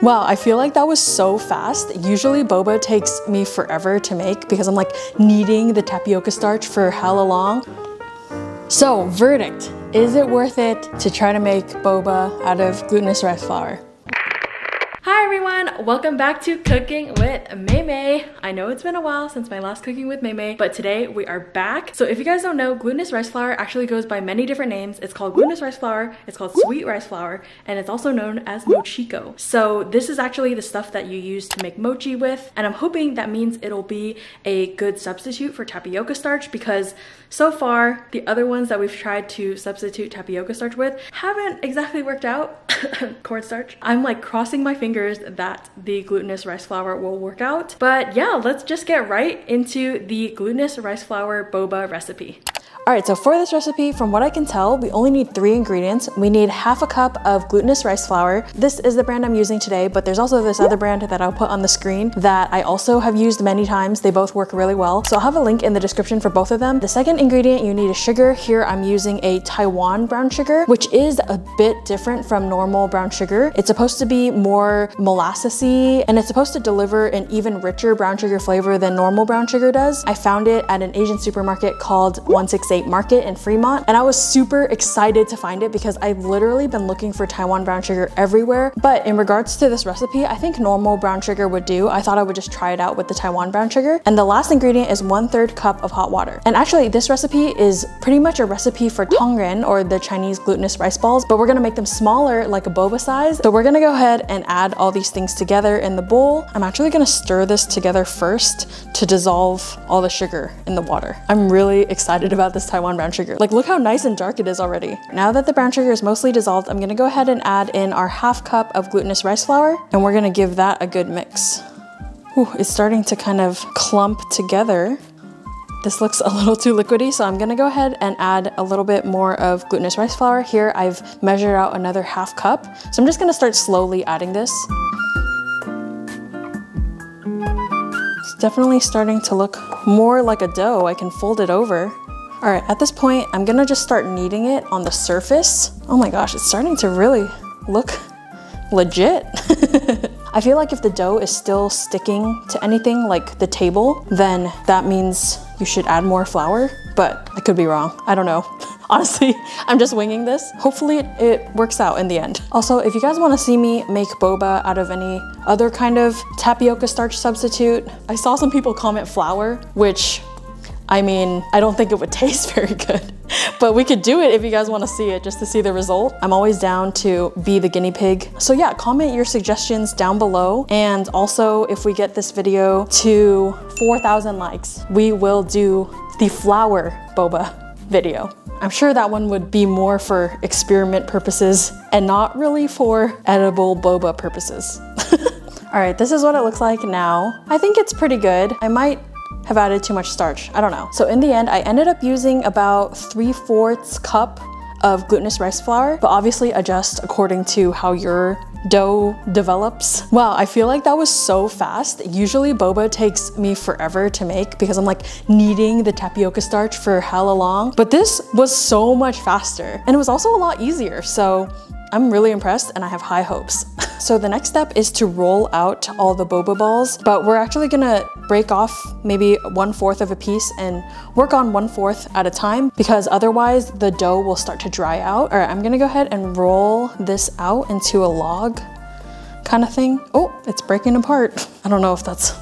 Wow, I feel like that was so fast. Usually boba takes me forever to make because I'm like kneading the tapioca starch for hella long. So, verdict, is it worth it to try to make boba out of glutinous rice flour? Hi everyone, welcome back to Cooking with May. I know it's been a while since my last Cooking with May, but today we are back. So if you guys don't know, glutinous rice flour actually goes by many different names. It's called glutinous rice flour, it's called sweet rice flour, and it's also known as mochiko. So this is actually the stuff that you use to make mochi with, and I'm hoping that means it'll be a good substitute for tapioca starch because so far, the other ones that we've tried to substitute tapioca starch with haven't exactly worked out. Cornstarch. I'm like crossing my fingers that the glutinous rice flour will work out. But yeah, let's just get right into the glutinous rice flour boba recipe. Alright, so for this recipe, from what I can tell, we only need 3 ingredients. We need half a cup of glutinous rice flour. This is the brand I'm using today, but there's also this other brand that I'll put on the screen that I also have used many times. They both work really well. So I'll have a link in the description for both of them. The second ingredient, you need is sugar. Here I'm using a Taiwan brown sugar, which is a bit different from normal brown sugar. It's supposed to be more molassesy, and it's supposed to deliver an even richer brown sugar flavor than normal brown sugar does. I found it at an Asian supermarket called 168 Market in Fremont, and I was super excited to find it because I've literally been looking for Taiwan brown sugar everywhere. But in regards to this recipe, I think normal brown sugar would do. I thought I would just try it out with the Taiwan brown sugar. And the last ingredient is 1/3 cup of hot water. And actually this recipe is pretty much a recipe for tongren, or the Chinese glutinous rice balls, but we're gonna make them smaller, like a boba size. So we're gonna go ahead and add all these things together in the bowl. I'm actually gonna stir this together first to dissolve all the sugar in the water. I'm really excited about this Taiwan brown sugar. Like, look how nice and dark it is already. Now that the brown sugar is mostly dissolved, I'm gonna go ahead and add in our half cup of glutinous rice flour, and we're gonna give that a good mix. Ooh, it's starting to kind of clump together. This looks a little too liquidy, so I'm gonna go ahead and add a little bit more of glutinous rice flour. Here I've measured out another half cup. So I'm just gonna start slowly adding this. It's definitely starting to look more like a dough. I can fold it over. All right, at this point, I'm gonna just start kneading it on the surface. Oh my gosh, it's starting to really look legit. I feel like if the dough is still sticking to anything like the table, then that means you should add more flour, but I could be wrong. I don't know. Honestly, I'm just winging this. Hopefully it works out in the end. Also, if you guys wanna see me make boba out of any other kind of tapioca starch substitute, I saw some people comment flour, which, I mean, I don't think it would taste very good, but we could do it if you guys want to see it, just to see the result. I'm always down to be the guinea pig. So yeah, comment your suggestions down below. And also, if we get this video to 4,000 likes, we will do the flour boba video. I'm sure that one would be more for experiment purposes and not really for edible boba purposes. All right, this is what it looks like now. I think it's pretty good. I might have added too much starch, I don't know. So in the end, I ended up using about 3/4 cup of glutinous rice flour, but obviously adjust according to how your dough develops. Wow, I feel like that was so fast. Usually boba takes me forever to make because I'm like kneading the tapioca starch for hella long, but this was so much faster, and it was also a lot easier. So I'm really impressed and I have high hopes. So the next step is to roll out all the boba balls, but we're actually gonna break off maybe 1/4 of a piece and work on 1/4 at a time because otherwise the dough will start to dry out. All right, I'm gonna go ahead and roll this out into a log kind of thing. Oh, it's breaking apart. I don't know if that's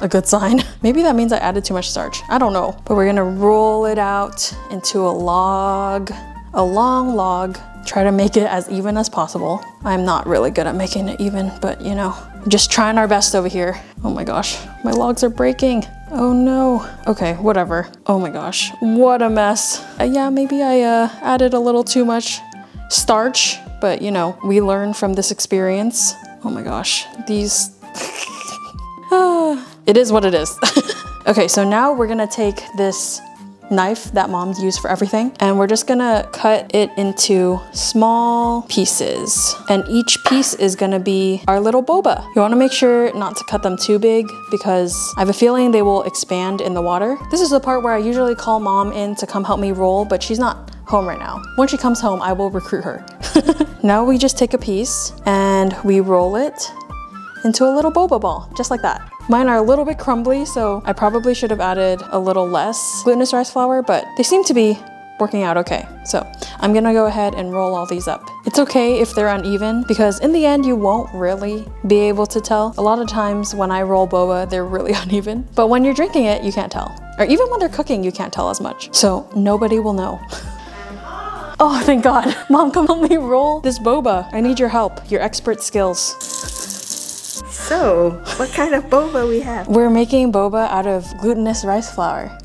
a good sign. Maybe that means I added too much starch. I don't know, but we're gonna roll it out into a log, a long log. Try to make it as even as possible. I'm not really good at making it even, but you know, just trying our best over here. Oh my gosh, my logs are breaking. Oh no. Okay, whatever. Oh my gosh, what a mess. Yeah, maybe I added a little too much starch, but you know, we learn from this experience. Oh my gosh, these, it is what it is. Okay, so now we're gonna take this knife that moms use for everything, and we're just gonna cut it into small pieces, and each piece is gonna be our little boba. You want to make sure not to cut them too big because I have a feeling they will expand in the water. This is the part where I usually call mom in to come help me roll, but she's not home right now. When she comes home, I will recruit her. Now we just take a piece and we roll it into a little boba ball, just like that. Mine are a little bit crumbly, so I probably should have added a little less glutinous rice flour, but they seem to be working out okay. So I'm gonna go ahead and roll all these up. It's okay if they're uneven because in the end you won't really be able to tell. A lot of times when I roll boba, they're really uneven, but when you're drinking it, you can't tell. Or even when they're cooking, you can't tell as much. So nobody will know. Oh, thank God. Mom, come help me roll this boba. I need your help, your expert skills. So, what kind of boba we have? We're making boba out of glutinous rice flour.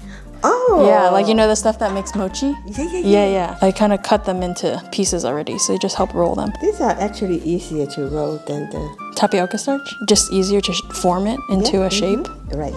Oh! Yeah, like you know the stuff that makes mochi? Yeah. I kind of cut them into pieces already, so you just help roll them. These are actually easier to roll than the tapioca starch. Just easier to form it into a shape. Right.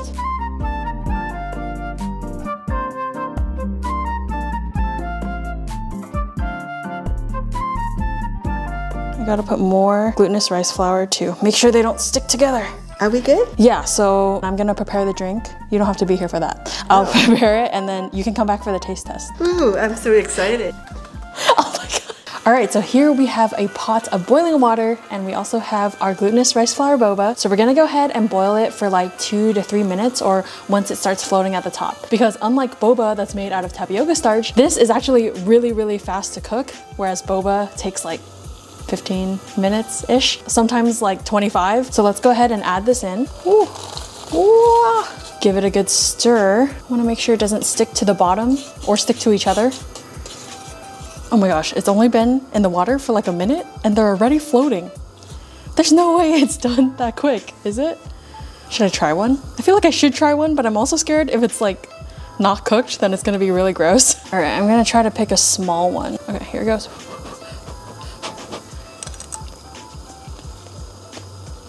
I gotta put more glutinous rice flour to make sure they don't stick together. Are we good? Yeah, so I'm gonna prepare the drink. You don't have to be here for that. I'll prepare it and then you can come back for the taste test. Ooh, I'm so excited. Oh my God. All right, so here we have a pot of boiling water and we also have our glutinous rice flour boba. So we're gonna go ahead and boil it for like 2 to 3 minutes or once it starts floating at the top. Because unlike boba that's made out of tapioca starch, this is actually really, really fast to cook, whereas boba takes like 15 minutes-ish, sometimes like 25. So let's go ahead and add this in. Ooh. Ooh. Give it a good stir. I wanna make sure it doesn't stick to the bottom or stick to each other. Oh my gosh, it's only been in the water for like a minute and they're already floating. There's no way it's done that quick, is it? Should I try one? I feel like I should try one, but I'm also scared if it's like not cooked, then it's gonna be really gross. All right, I'm gonna try to pick a small one. Okay, here it goes.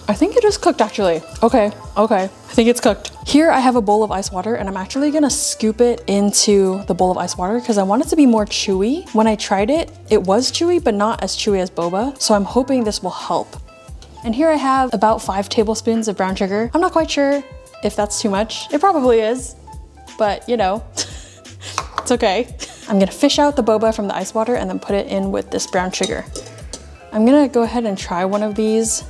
I think it is cooked actually. Okay, I think it's cooked. Here I have a bowl of ice water and I'm actually gonna scoop it into the bowl of ice water because I want it to be more chewy. When I tried it, it was chewy, but not as chewy as boba. So I'm hoping this will help. And here I have about 5 tablespoons of brown sugar. I'm not quite sure if that's too much. It probably is, but you know, it's okay. I'm gonna fish out the boba from the ice water and then put it in with this brown sugar. I'm gonna go ahead and try one of these.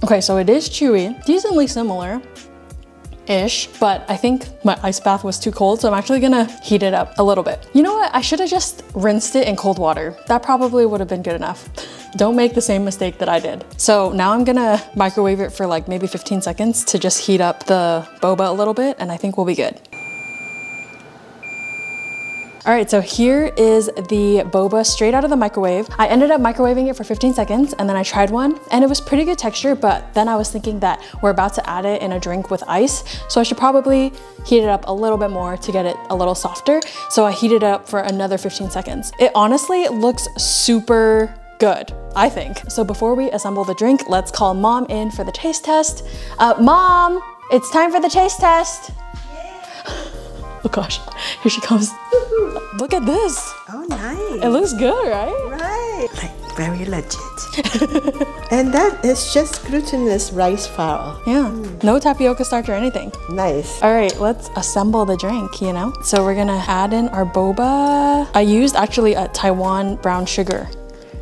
Okay, so it is chewy, decently similar-ish, but I think my ice bath was too cold, so I'm actually gonna heat it up a little bit. You know what? I should have just rinsed it in cold water. That probably would have been good enough. Don't make the same mistake that I did. So now I'm gonna microwave it for like maybe 15 seconds to just heat up the boba a little bit, and I think we'll be good. All right, so here is the boba straight out of the microwave. I ended up microwaving it for 15 seconds and then I tried one and it was pretty good texture, but then I was thinking that we're about to add it in a drink with ice, so I should probably heat it up a little bit more to get it a little softer. So I heated it up for another 15 seconds. It honestly looks super good, I think. So before we assemble the drink, let's call Mom in for the taste test. Mom, it's time for the taste test. Oh gosh, here she comes. Look at this. Oh, nice. It looks good, right? Right. Like very legit. And that is just glutinous rice flour. Yeah, no tapioca starch or anything. Nice. All right, let's assemble the drink, you know? So we're gonna add in our boba. I used actually a Taiwan brown sugar.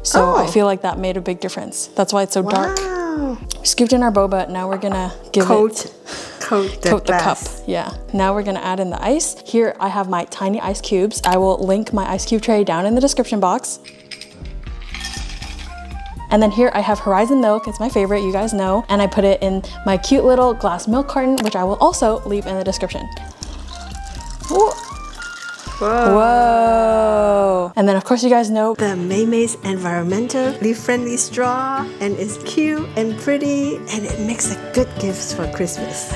So I feel like that made a big difference. That's why it's so dark. Scooped in our boba, now we're gonna coat the cup. Yeah, now we're gonna add in the ice. Here I have my tiny ice cubes. I will link my ice cube tray down in the description box. And then here I have Horizon milk, it's my favorite, you guys know. And I put it in my cute little glass milk carton, which I will also leave in the description. Ooh. Whoa. Whoa. And then of course you guys know the Maymay's environmentally friendly straw, and it's cute and pretty and it makes a good gift for Christmas.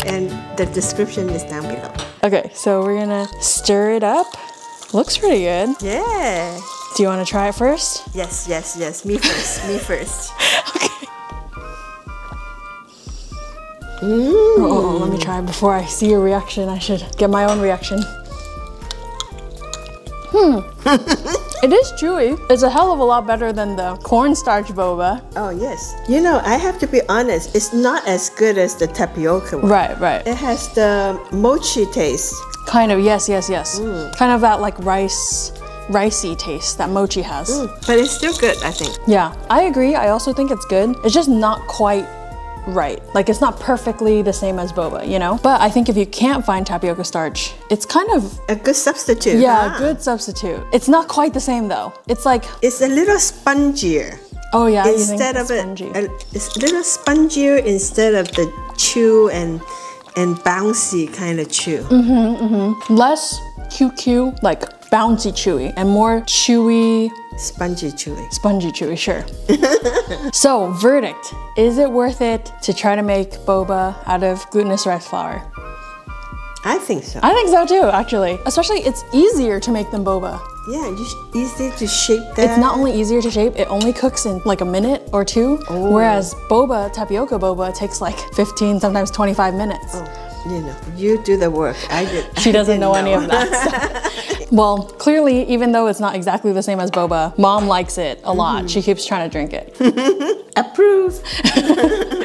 And the description is down below. Okay, so we're gonna stir it up. Looks pretty good. Yeah. Do you want to try it first? Yes, yes, yes. Me first. Me first. Okay. Oh, let me try before I see your reaction. I should get my own reaction. It is chewy. It's a hell of a lot better than the cornstarch boba. Oh yes. You know, I have to be honest, it's not as good as the tapioca one. Right, right. It has the mochi taste. Kind of, yes, yes, yes. Kind of that like rice ricey taste that mochi has. But it's still good, I think. Yeah, I agree. I also think it's good. It's just not quite right. Like, it's not perfectly the same as boba, you know? But I think if you can't find tapioca starch, it's kind of a good substitute. Yeah, a good substitute. It's not quite the same though. It's like, it's a little spongier. Oh yeah, instead of it's a little spongier instead of the chew and bouncy kind of chew. Less QQ, like bouncy chewy, and more chewy, spongy chewy. Spongy chewy, sure. So, verdict. Is it worth it to try to make boba out of glutinous rice flour? I think so. I think so too, actually. Especially, it's easier to make than boba. Yeah, easy to shape that. It's not only easier to shape, it only cooks in like a minute or two. Oh. Whereas boba, tapioca boba, takes like 15, sometimes 25 minutes. Oh, you know, you do the work. She doesn't know any of that. Well, clearly, even though it's not exactly the same as boba, Mom likes it a lot. She keeps trying to drink it. Approve.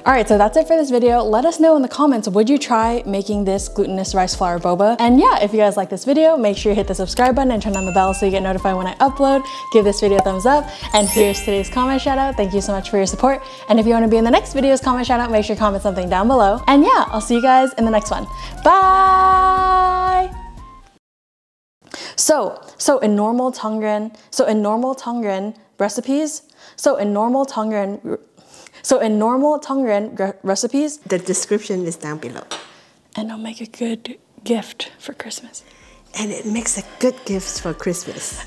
All right, so that's it for this video. Let us know in the comments, would you try making this glutinous rice flour boba? And yeah, if you guys like this video, make sure you hit the subscribe button and turn on the bell so you get notified when I upload. Give this video a thumbs up. And here's today's comment shout out. Thank you so much for your support. And if you want to be in the next video's comment shout out, make sure you comment something down below. And yeah, I'll see you guys in the next one. Bye! So in normal Tongren recipes, the description is down below. And it'll make a good gift for Christmas. And it makes a good gift for Christmas.